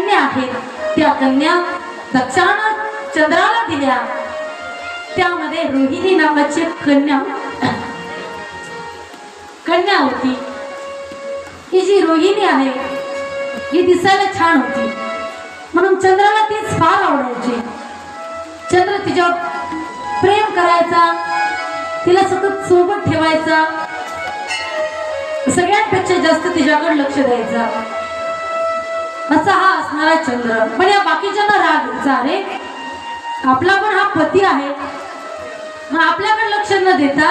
कन्या आहेत त्या कन्या दक्षानं चंद्राला दिल्या। त्यामध्ये रोहिणी नावाची कन्या होती। ही जी रोहिणी आहे ही दिसायला छान होती म्हणून चंद्राला तीच फार आवडायची। चंद्र तिच्यावर प्रेम करायचा, तिला सतत सोबत ठेवायचा, सगळ्यांपेक्षा जास्त तिच्याकडे लक्ष द्यायचा। असा हा असणारा चंद्र। पण या बाकीच्यांना राग यायचा, अरे आपला पण हा पती आहे, मग आपल्याकडे लक्ष न देता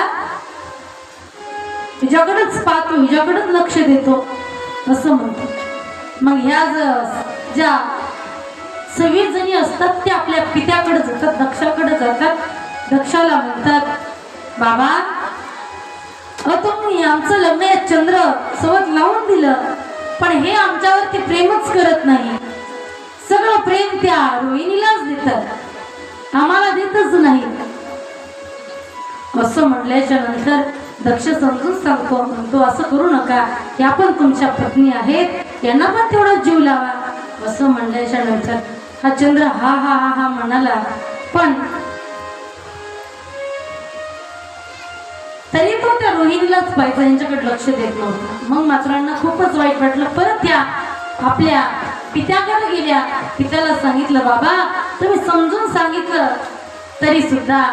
हिच्याकडेच पाहतो, हिच्याकडेच लक्ष देतो असं म्हणतो। मग ह्या ज्या 26 जणी असतात त्या आपल्या पित्याकडे जातात, दक्षाकडे जातात। दक्षाला म्हणतात, बाबा तुम्ही आमचं लग्न या चंद्र सोबत लावून दिलं, पण हे आमच्यावरती प्रेमच करत नाही, सगळं प्रेम त्या रोहिणीलाच देतात, आम्हाला देतच नाही। असं म्हटल्याच्या नंतर दक्ष समजून सांगतो, म्हणतो असं करू नका, या पण तुमच्या पत्नी आहेत, यांना पण तेवढा जीव लावा। असं म्हणल्याच्या नंतर हा चंद्र हा हा हा हा म्हणाला, पण तरी तो त्या रोहिणीलाच पाहिजे, यांच्याकडे लक्ष देत नव्हता। मग मात्रांना खूपच वाईट वाटलं। परत त्या आपल्या पित्याकडे गेल्या, पित्याला सांगितलं, बाबा तुम्ही समजून सांगितलं तरी सुद्धा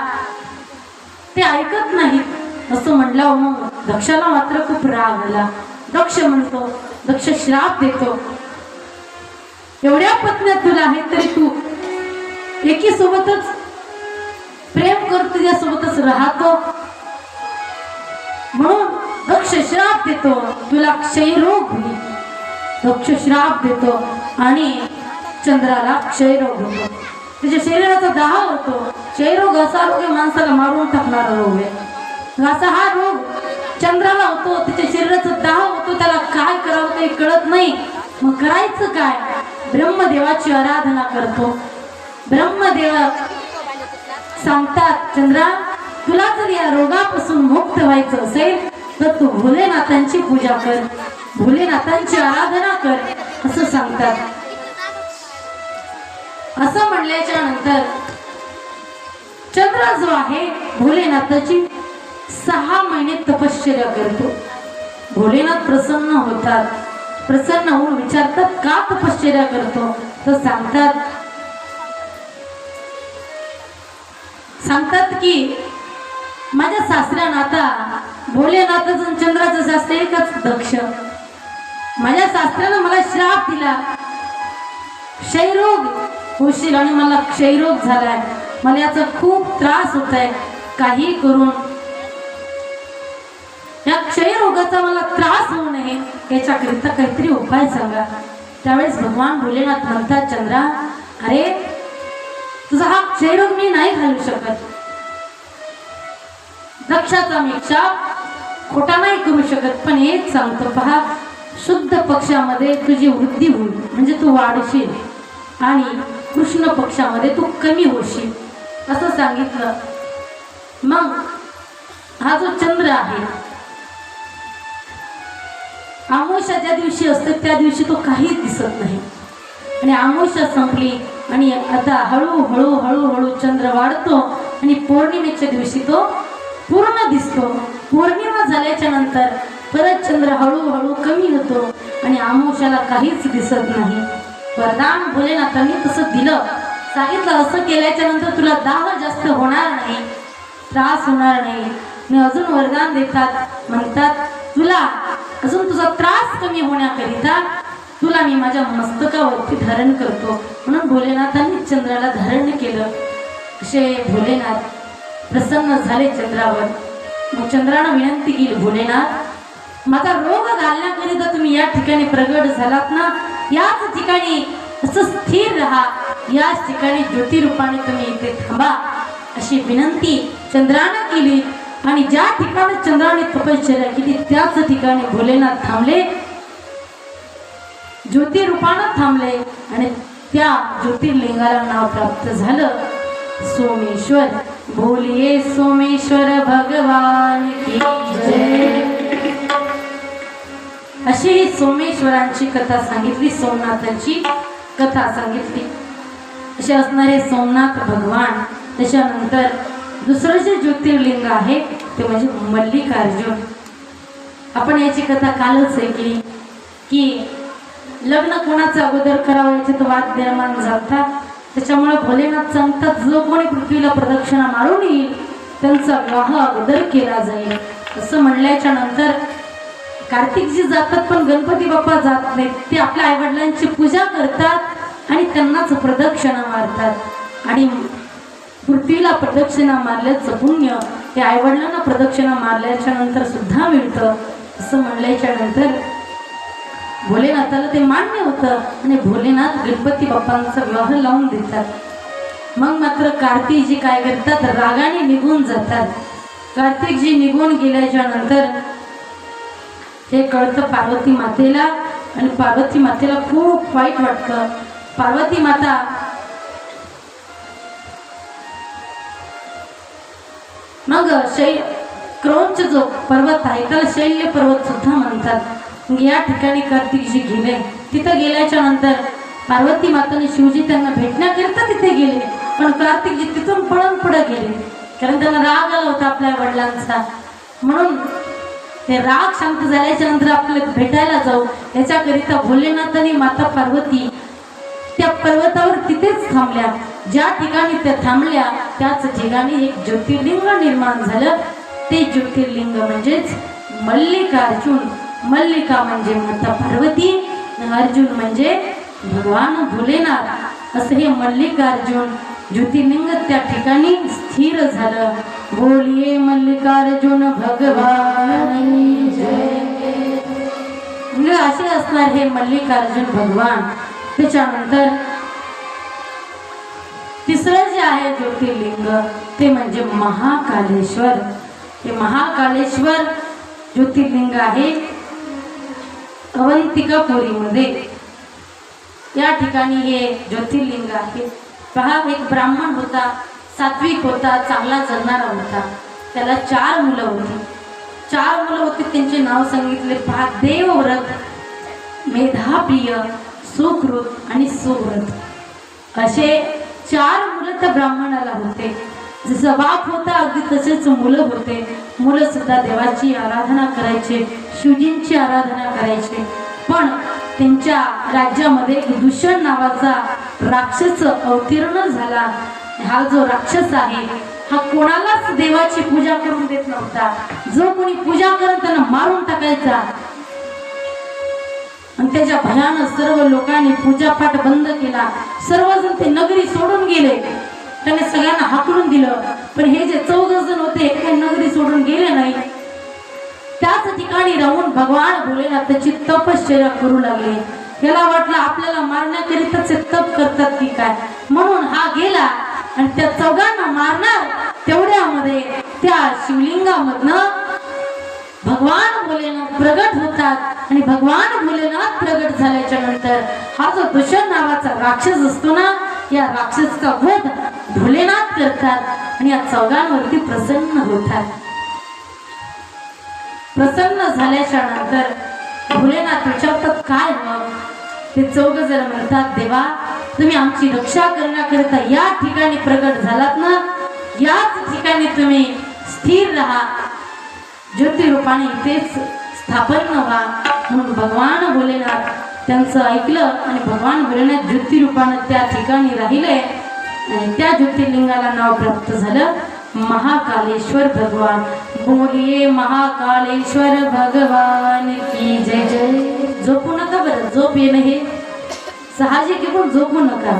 ते ऐकत नाहीत। असं म्हणलं मग दक्षाला मात्र खूप राग आला। दक्ष म्हणतो, दक्ष श्राप देतो, एवढ्या पत्न्या तुला आहेत तरी तू एकी सोबतच प्रेम करतो, त्या सोबतच राहतो, म्हणून दक्ष श्राप देतो, तुला क्षयरोग होईल। दक्ष श्राप देतो आणि चंद्राला क्षयरोग होतो, त्याच्या शरीराचा दाह होतो। क्षयरोग असा रोग आहे माणसाला मारून टाकणारा रोग आहे। असा हा रोग चंद्राला होतो, त्याच्या शरीराचा दाह होतो, त्याला काय करावं काही कळत नाही। मग करायचं काय? ब्रह्मदेवाची आराधना करतो। ब्रह्मदेव सांगतात, चंद्रा तुला जर या रोगापासून मुक्त व्हायचं असेल तर तू भोलेनाथांची पूजा कर, भोलेनाथांची आराधना कर असं सांगतात। असं म्हणल्याच्या नंतर चंद्र जो आहे भोलेनाथाची 6 महिने तपश्चर्या करतो। भोलेनाथ प्रसन्न होतात, प्रसन्न होऊन विचारतात का तपश्चर्या करतो, तर सांगतात की माझ्या सासऱ्यानं आता भोलेनाथाचं आणि चंद्राचं शास्त्र एकच दक्ष, माझ्या सासऱ्यानं मला श्राप दिला, क्षयरोग होशील आणि मला क्षयरोग झालाय, मला याचा खूप त्रास होत आहे, काही करून या क्षयरोगाचा मला त्रास होऊ नये याच्याकरिता काहीतरी उपाय सांगा। त्यावेळेस भगवान भोलेनाथ म्हणतात, चंद्रा अरे तुझा हा क्षयरोग मी नाही घालू शकत, दक्षाचा मी शाप खोटा नाही करू शकत, पण एक सांगतो पहा, शुद्ध पक्षामध्ये तुझी वृद्धी होईल म्हणजे तू वाढशील आणि कृष्ण पक्षामध्ये तू कमी होशील असं सांगितलं। मग हा जो चंद्र आहे अमावस्या ज्या दिवशी असते त्या दिवशी तो काहीच दिसत नाही आणि अमावस्या संपली आणि आता हळूहळू हळूहळू चंद्र वाढतो आणि पौर्णिमेच्या दिवशी तो पूर्ण दिसतो। पौर्णिमा झाल्याच्या नंतर परत चंद्र हळूहळू कमी होतो आणि अमावस्याला काहीच दिसत नाही। वरदान भोलेनाथांनी तसं दिलं, सांगितलं असं केल्याच्या नंतर तुला दाह जास्त होणार नाही, त्रास होणार नाही। आणि अजून वरदान देतात, म्हणतात तुला अजून तुझा त्रास कमी होण्याकरिता तुला मी माझ्या मस्तकावरती धारण करतो। म्हणून भोलेनाथांनी चंद्राला धारण केलं। असे भोलेनाथ प्रसन्न झाले चंद्रावर। मग चंद्रानं विनंती केली, भोलेनाथ माझा रोग घालण्याकरिता तुम्ही या ठिकाणी प्रगट झालात ना, याच ठिकाणी असं स्थिर राहा, याच ठिकाणी ज्योतिरूपाने तुम्ही इथे थांबा अशी विनंती चंद्रानं केली। आणि ज्या ठिकाणी चंद्राने तपश्चर्या केली त्याच ठिकाणी भोलेनाथ थांबले, ज्योतिरूपानं थांबले आणि त्या ज्योतिर्लिंगाला नाव प्राप्त झालं सोमेश्वर। बोलिए सोमेश्वर भगवान की जय। अशी ही सोमेश्वरांची कथा सांगितली, सोमनाथांची। कथा सांगितली. असे असणारे सोमनाथ भगवान. त्याच्यानंतर दुसरं जे ज्योतिर्लिंग आहे ते म्हणजे मल्लिकार्जुन. आपण याची कथा कालच ऐकली की लग्न कोणाचं अगोदर करावं याचे तर वाद निर्माण झाला. त्याच्यामुळे भोलेनाथ सांगतात जो कोणी पृथ्वीला प्रदक्षिणा मारून येईल त्यांचा विवाह अगोदर केला जाईल. असं म्हणल्याच्या नंतर कार्तिकजी जातात पण गणपती बाप्पा जात नाहीत. ते आपल्या आईवडिलांची पूजा करतात आणि त्यांनाच प्रदक्षिणा मारतात. आणि पृथ्वीला प्रदक्षिणा मारल्याचं पुण्य ते आईवडिलांना प्रदक्षिणा मारल्याच्या नंतर सुद्धा मिळतं. असं म्हणल्याच्या नंतर भोलेनाथाला ते मान्य होतं आणि भोलेनाथ गणपती बाप्पांचा विवाह लावून देतात. मग मात्र कार्तिकजी काय करतात, रागाने निघून जातात. कार्तिकजी निघून गेल्याच्या नंतर हे कळतं पार्वती मातेला आणि पार्वती मातेला खूप वाईट वाटतं. पार्वती माता मग क्रौंच जो पर्वत आहे त्याला शैल्य पर्वत सुद्धा म्हणतात. या ठिकाणी कार्तिकजी गेले. तिथं गेल्याच्या नंतर पार्वती माताने शिवजी त्यांना भेटण्याकरिता तिथे गेले. पण कार्तिकजी तिथून पळून पुढे गेले कारण त्यांना राग आला होता आपल्या वडिलांचा. म्हणून ते राग शांत झाल्याच्या नंतर आपल्याला भेटायला जाऊ याच्याकरिता भोलेनाथ आणि माता पार्वती त्या पर्वतावर तिथेच थांबल्या. ज्या ठिकाणी त्या थांबल्या त्याच ठिकाणी एक ज्योतिर्लिंग निर्माण झालं. ते ज्योतिर्लिंग म्हणजेच मल्लिकार्जुन. मल्लिका म्हणजे माता पार्वती, अर्जुन म्हणजे भगवान भोलेनाथ. असं हे मल्लिकार्जुन ज्योतिर्लिंग त्या ठिकाणी स्थिर झालं. बोलिये मल्लिकार्जुन भगवान जय. म्हणजे असे असणार हे मल्लिकार्जुन भगवान. त्याच्यानंतर तिसरं जे आहे ज्योतिर्लिंग ते म्हणजे महाकालेश्वर. हे महाकालेश्वर ज्योतिर्लिंग आहे अवंतिकापुरीमध्ये. या ठिकाणी हे ज्योतिर्लिंग आहे. पहा, एक ब्राह्मण होता, सात्विक होता, चांगला जगणारा होता. त्याला 4 मुलं होती. 4 मुलं होती. त्यांचे नाव सांगितले. पहा, देवव्रत, मेधाप्रिय, सुकृत आणि सुव्रत असे 4 मुलं त्या ब्राह्मणाला होते. जसं बाप होता अगदी तसेच मुलं होते. मुलं सुद्धा देवाची आराधना करायचे, शिवजींची आराधना करायचे. पण त्यांच्या राज्यामध्ये दूषण नावाचा राक्षस अवतीर्ण झाला. हा जो राक्षस आहे हा कोणालाच देवाची पूजा करून देत नव्हता. जो कोणी पूजा करत त्यांना मारून टाकायचा. आणि त्याच्या भयानं सर्व लोकांनी पूजापाठ बंद केला. सर्वजण ते नगरी सोडून गेले. त्याने सगळ्यांना हाकलून दिलं. पण हे जे 14 जण होते ते नगरी सोडून गेले नाही. त्याच ठिकाणी राहून भगवान भोलेनाथाची तपश्चर्या करू लागले. याला वाटलं आपल्याला मारण्याकरिताच तप करतात की काय, म्हणून हा गेला आणि त्या 14 मारणार. तेवढ्यामध्ये त्या शिवलिंगामधनं भगवान भोलेनाथ प्रगट होतात. आणि भगवान भोलेनाथ प्रगट झाल्याच्या नंतर हा जो दूषण नावाचा राक्षस असतो ना, या राक्षसाचा वध भोलेनाथ करतात आणि या 14 प्रसन्न होतात. प्रसन्न झाल्याच्या नंतर भोलेनाथ विचारतात काय मग. ते 14 जण म्हणतात, देवा तुम्ही आमची रक्षा करण्याकरिता या ठिकाणी प्रगट झालात ना, याच ठिकाणी तुम्ही स्थिर राहा, ज्योतिरूपाने इथेच स्थापन व्हा. म्हणून भगवान भोलेनाथ त्यांचं ऐकलं आणि भगवान भोलेनाथ ज्योतिरूपाने त्या ठिकाणी राहिले. आणि त्या ज्योतिर्लिंगाला नाव प्राप्त झालं महाकालेश्वर भगवान. बोलिये महाकालेश्वर भगवान की जय जय. झोपू नका बरं, झोप येणं हे साहजिक आहे पण झोपू नका.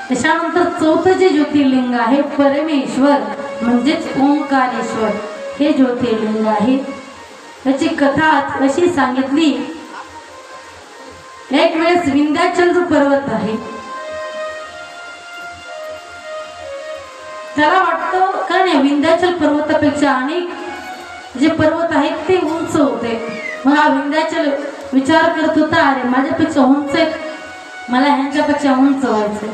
त्याच्यानंतर 4थं जे ज्योतिर्लिंग आहे परमेश्वर म्हणजेच ओंकारेश्वर हे ज्योतिर्लिंग आहे. त्याची कथा अशी सांगितली. एक वेळेस विंध्याचल जो पर्वत आहे त्याला वाटतं का नाही विंध्याचल पर्वतापेक्षा अनेक जे पर्वत आहेत ते उंच होते. मग हा विंध्याचल विचार करत होता, अरे माझ्यापेक्षा उंच आहेत, मला ह्यांच्यापेक्षा उंच व्हायचं.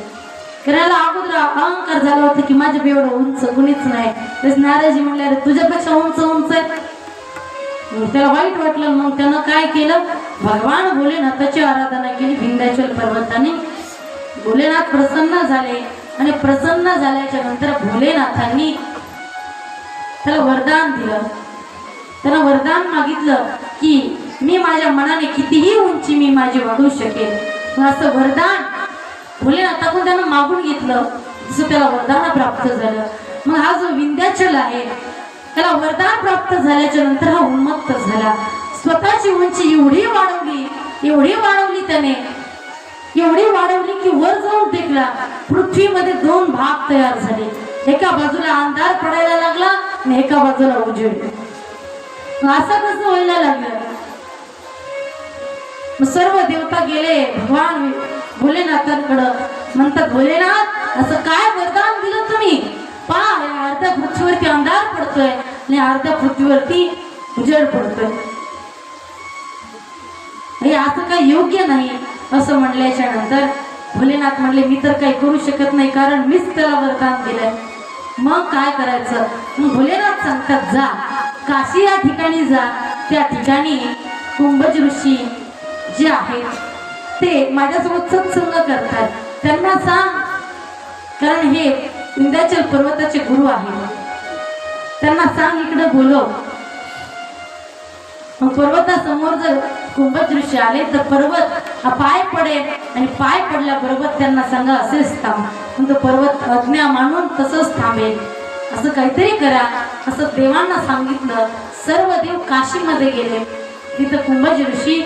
करायला अगोदर अहंकार झाला होता की माझ्या एवढं उंच कुणीच नाही. तेच नाराजी म्हणले, अरे तुझ्यापेक्षा उंच उंच आहे. त्याला वाईट वाटलं. मग त्यानं काय केलं, भगवान भोलेनाथाची आराधना केली विंध्याचल पर्वताने. भोलेनाथ प्रसन्न झाले आणि प्रसन्न झाल्याच्या नंतर भोलेनाथांनी त्याला वरदान दिलं. त्याला वरदान मागितलं की मी माझ्या मनाने कितीही उंची मी माझी वाढवू शकेल. असं वरदान भोलेनाथाकडून त्यानं मागून घेतलं. जसं त्याला वरदान प्राप्त झालं. मग हा जो विंध्याचल आहे त्याला वरदान प्राप्त झाल्याच्या नंतर हा उन्मत्त झाला. स्वतःची उंची एवढी वाढवली त्याने, एवढी वाढवली की वर जाऊन टेकला. पृथ्वीमध्ये दोन भाग तयार झाले. एका बाजूला अंधार पडायला लागला आणि एका बाजूला उजेड. असं कसं व्हायला लागलं? सर्व देवता गेले भगवान भोलेनाथांकडं. म्हणतात भोलेनाथ असं काय वरदान दिलं तुम्ही? पहा अर्ध्या पृथ्वीवरती अंधार पडतोय आणि अर्ध्या पृथ्वीवरती उजेड पडतोय. हे असं काही योग्य नाही. असं म्हणल्याच्या नंतर भोलेनाथ म्हणले मी तर काही करू शकत नाही कारण मीच त्याला वरदान दिलंय. मग काय करायचं? मग भोलेनाथ सांगतात जा काशी या ठिकाणी जा. त्या ठिकाणी कुंभज ऋषी जे आहेत ते माझ्यासोबत सत्संग करतात. त्यांना सांग, कारण हे विंध्याचल पर्वताचे गुरु आहेत, त्यांना सांग इकडे बोलव. मग पर्वतासमोर जर कुंभज ऋषी आले तर पर्वत हा पाय पडेल आणि पाय पडल्याबरोबर त्यांना सांगा असेच थांब. मग तो पर्वत आज्ञा मानून तसंच थांबेल. असं काहीतरी करा असं देवांना सांगितलं. सर्व देव काशीमध्ये गेले. तिथं कुंभज ऋषी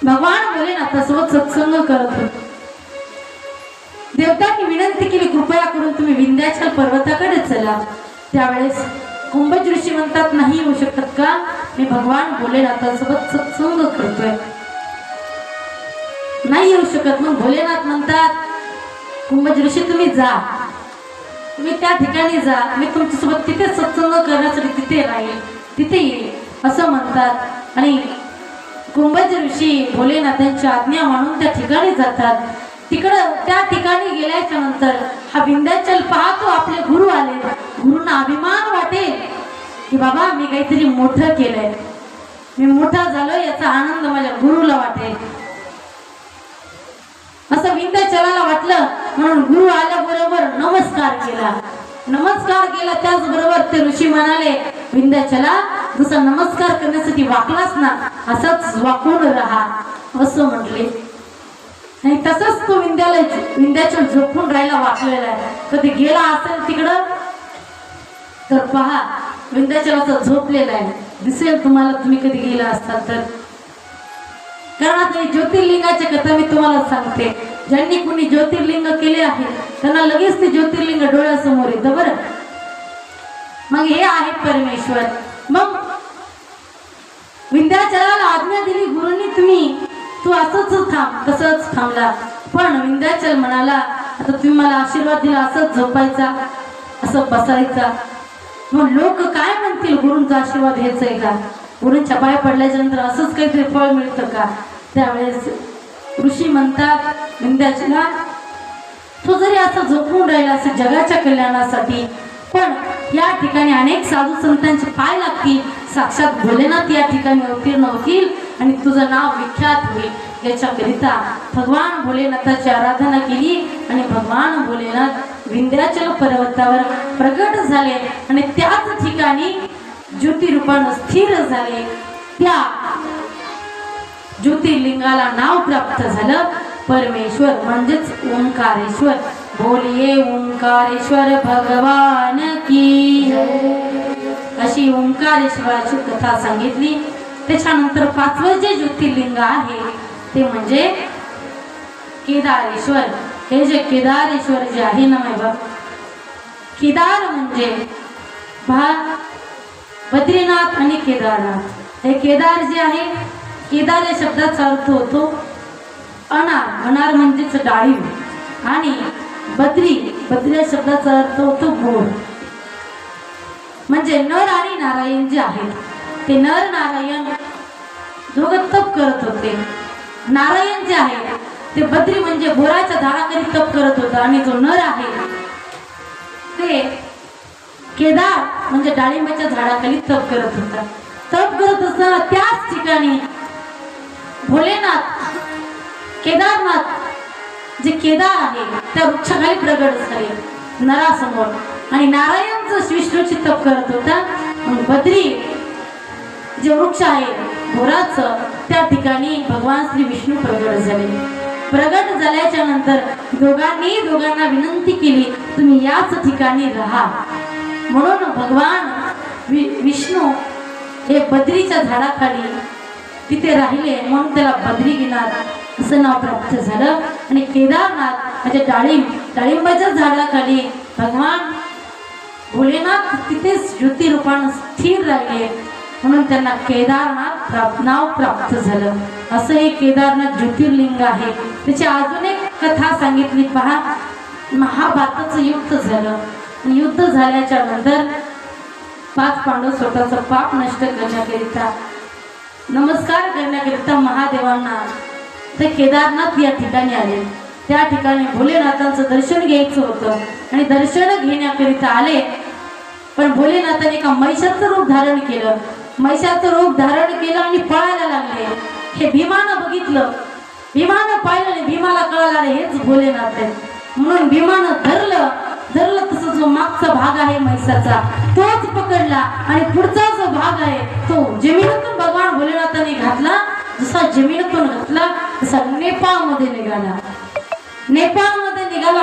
भगवान भोलेनाथासोबत सत्संग करत होते. देवतांनी विनंती केली कृपया करून तुम्ही विंध्याचल पर्वताकडे चला. त्यावेळेस कुंभज ऋषी म्हणतात नाही येऊ शकत का? मी भगवान भोलेनाथासोबत सत्संग करतोय, नाही येऊ शकत. मग भोलेनाथ म्हणतात कुंभज ऋषी तुम्ही जा, तुम्ही त्या ठिकाणी जा, मी तुमच्यासोबत तिथे सत्संग करण्यासाठी तिथे राहील, तिथे येईल असं म्हणतात. आणि कुंभज ऋषी भोलेनाथांची आज्ञा मानून त्या ठिकाणी जातात. तिकडं त्या ठिकाणी गेल्याच्या नंतर हा विंध्याचल पाहतो आपले गुरु आले. गुरुंना अभिमान वाटेल की बाबा मी काहीतरी मोठं केलंय, मी मोठा झालो याचा आनंद माझ्या गुरुला वाटेल असं विंध्याचलाला वाटलं. म्हणून गुरु आल्याबरोबर नमस्कार केला. त्याचबरोबर ते ऋषी म्हणाले विंध्याचला जसा नमस्कार करण्यासाठी वाकलास ना असाच वाकून राहा असं म्हटले. आणि तसंच तो विंध्याचल झोपून राहायला वाकलेला आहे. कधी गेला असेल तिकडं तर पहा विंध्याचलाचा झोपलेला आहे, दिसेल तुम्हाला तुम्ही कधी गेला असतात तर. कारण आता ज्योतिर्लिंगाच्या कथा मी तुम्हाला सांगते. ज्यांनी कुणी ज्योतिर्लिंग केले आहे त्यांना लगेच ते ज्योतिर्लिंग डोळ्यासमोर येतं बरं. मग हे आहे परमेश्वर. मग विंध्याचलाला आज्ञा दिली गुरुंनी तू असंच थांब. तसंच थांबला. पण विंध्याचल म्हणाला आता तुम्ही मला आशीर्वाद दिला असंच झोपायचा, असं बसायचा. मग लोक काय म्हणतील? गुरुंचा आशीर्वाद घ्यायचंय का? गुरुंच्या पाय पडल्याच्या नंतर असंच काहीतरी फळ मिळतं का? त्यावेळेस ऋषी म्हणतात विंध्याचला तो जरी असा झोपून राहिला असेल जगाच्या कल्याणासाठी, पण या ठिकाणी अनेक साधू संतांचे पाय लागतील, साक्षात भोलेनाथ या ठिकाणी अवतीर्ण होतील आणि तुझं नाव विख्यात होईल. याच्याकरिता भगवान भोलेनाथाची आराधना केली आणि भगवान भोलेनाथ विंध्याचल पर्वतावर प्रगट झाले आणि त्याच ठिकाणी ज्योतिरूपानं स्थिर झाले. त्या ज्योतिर्लिंगाला नाव प्राप्त झालं परमेश्वर म्हणजेच ओंकारेश्वर. बोलिये ओंकारेश्वर भगवान की. अशी ओंकारेश्वराची कथा सांगितली. त्याच्यानंतर पाचवं जे ज्योतिर्लिंग आहे ते म्हणजे केदारेश्वर. हे जे केदारेश्वर जे आहे ना बघ, केदार म्हणजे बद्रीनाथ आणि केदारनाथ. हे केदार जे आहे, केदार या शब्दाचा अर्थ होतो अनार. अनार म्हणजेच डाळिंब. आणि बद्री या शब्दाचा अर्थ होतो गोड. म्हणजे नर आणि नारायण जे आहेत ते नर नारायण दोघं तप करत होते. नारायण जे आहे ते बद्री म्हणजे बोराच्या झाडाखाली तप करत होता आणि जो नर आहे ते केदार म्हणजे डाळिंबाच्या झाडाखाली तप करत होता. तप करत असताना त्याच ठिकाणी भोलेनाथ केदारनाथ जे केदार आहे त्या वृक्षाखाली प्रगट झाले नरासमोर आणि नारायणचं विष्णूची तप करत होता. मग बद्री जे वृक्ष आहे घोराचं त्या ठिकाणी भगवान श्री विष्णू प्रगट झाले. प्रगट झाल्याच्या नंतर दोघांना विनंती केली तुम्ही याच ठिकाणी राहा. म्हणून भगवान विष्णू हे बद्रीच्या झाडाखाली तिथे राहिले म्हणून त्याला बद्रीनाथ असं नाव प्राप्त झालं. आणि केदारनाथ म्हणजे डाळिंबाच्या झाडाखाली भगवान भोलेनाथ तिथेच ज्योतिरूपानं स्थिर राहिले म्हणून त्यांना केदारनाथ नाव प्राप्त झालं. असं हे केदारनाथ ज्योतिर्लिंग आहे. त्याची अजून एक कथा सांगितली पहा. महाभारताचं युद्ध झालं. युद्ध झाल्याच्या नंतर 5 पांडव स्वतःचं पाप नष्ट करण्याकरिता नमस्कार करण्याकरिता महादेवांना ते केदारनाथ या ठिकाणी आले. त्या ठिकाणी भोलेनाथांचं दर्शन घ्यायचं होतं आणि दर्शन घेण्याकरिता आले. पण भोलेनाथाने एका म्हैसाचं रूप धारण केलं. म्हैसाचं रूप धारण केलं आणि पळायला लागले. हे भीमानं बघितलं. भीमानं पाहिलं आणि भीमाला कळालं हेच भोलेनाथ आहेत. म्हणून भीमानं धरलं तसं जो मागचा भाग आहे म्हैसाचा तोच पकडला आणि पुढचा जो भाग आहे तो जमिनीतून भगवान भोलेनाथाने घातला. जसा जमिनीतून घातला तसा नेपाळमध्ये निघाला.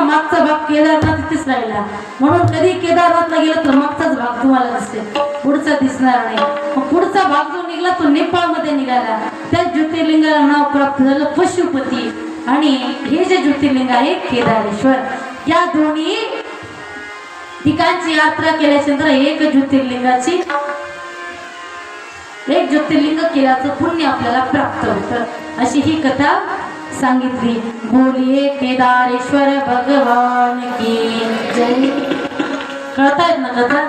मागचा भाग केदारनाथ तिथेच राहिला. म्हणून कधी केदारनाथला गेला तर मागचाच भाग तुम्हाला दिसेल, पुढचा दिसणार नाही. मग पुढचा भाग जो निघाला तो नेपाळमध्ये निघाला. त्या ज्योतिर्लिंगाला नाव प्राप्त झालं पशुपती. आणि हे जे ज्योतिर्लिंग आहे केदारेश्वर या दोन्ही ठिकाणची यात्रा केल्यानंतर एक ज्योतिर्लिंग केल्याचं पुण्य आपल्याला प्राप्त होतं. अशी ही कथा सांगितली. बोलिये केदारेश्वर भगवान की जय. कळतायत ना कथा?